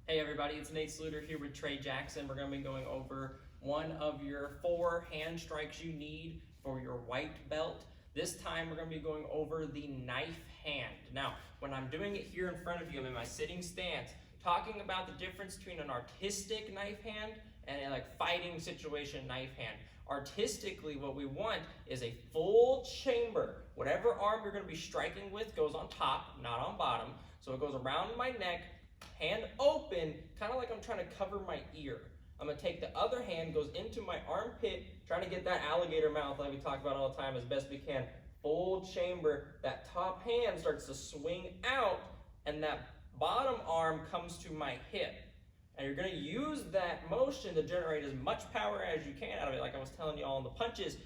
Hey everybody, it's Nate Sluter here with Trey Jackson. We're going to be going over one of your 4 hand strikes you need for your white belt. This time we're going to be going over the knife hand. Now, when I'm doing it here in front of you, I'm in my sitting stance, talking about the difference between an artistic knife hand and a fighting situation knife hand. Artistically, what we want is a full chamber. Whatever arm you're going to be striking with goes on top, not on bottom. So it goes around my neck, hand open, kind of like I'm trying to cover my ear. I'm going to take the other hand, goes into my armpit, trying to get that alligator mouth like we talk about all the time as best we can. Full chamber. That top hand starts to swing out, and that bottom arm comes to my hip. And you're going to use that motion to generate as much power as you can out of it. Like I was telling you all in the punches,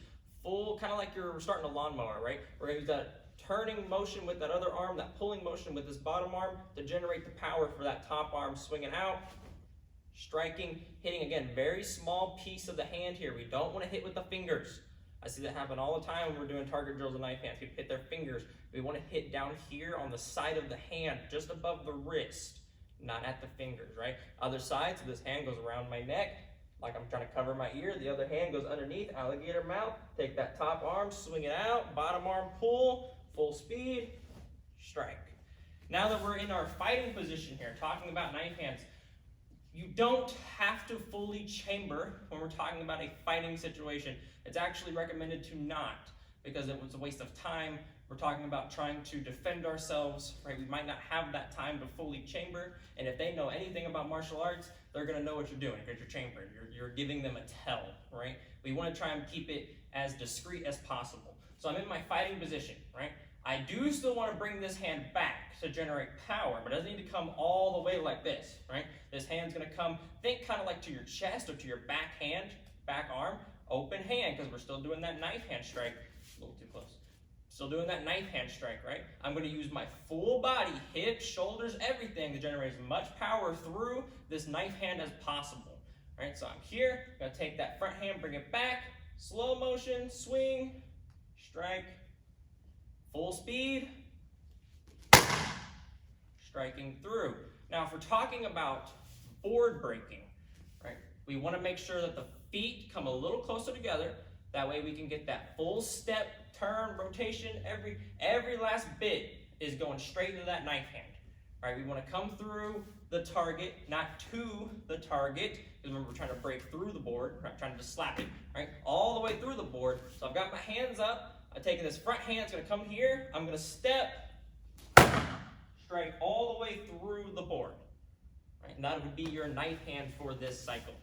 full, kind of like you're starting a lawnmower, right? We're going to use that turning motion with that other arm, that pulling motion with this bottom arm to generate the power for that top arm swinging out, striking, hitting again, very small piece of the hand here. We don't want to hit with the fingers. I see that happen all the time when we're doing target drills with knife hands. People hit their fingers. We want to hit down here on the side of the hand, just above the wrist, not at the fingers, right? Other side, so this hand goes around my neck, like I'm trying to cover my ear. The other hand goes underneath, alligator mouth. Take that top arm, swing it out, bottom arm pull, full speed, strike. Now that we're in our fighting position here, talking about knife hands, you don't have to fully chamber when we're talking about a fighting situation. It's actually recommended to not, because it was a waste of time. We're talking about trying to defend ourselves, right? We might not have that time to fully chamber, and if they know anything about martial arts, they're gonna know what you're doing because you're chambering. You're giving them a tell, right? We wanna try and keep it as discreet as possible. So I'm in my fighting position, right? I do still want to bring this hand back to generate power, but it doesn't need to come all the way like this, right? This hand's going to come, think kind of like to your chest or to your back hand, back arm, open hand, because we're still doing that knife hand strike. A little too close. Still doing that knife hand strike, right? I'm going to use my full body, hips, shoulders, everything to generate as much power through this knife hand as possible, right? So I'm here, going to take that front hand, bring it back, slow motion, swing, strike, full speed, striking through. Now, if we're talking about board breaking, right, we want to make sure that the feet come a little closer together. That way we can get that full step, turn, rotation. Every last bit is going straight into that knife hand. Right, we want to come through the target, not to the target, because remember we're trying to break through the board, we're not trying to just slap it, right? All the way through the board. So I've got my hands up. I'm taking this front hand, it's going to come here. I'm going to step, strike all the way through the board. Right? And that would be your knife hand for this cycle.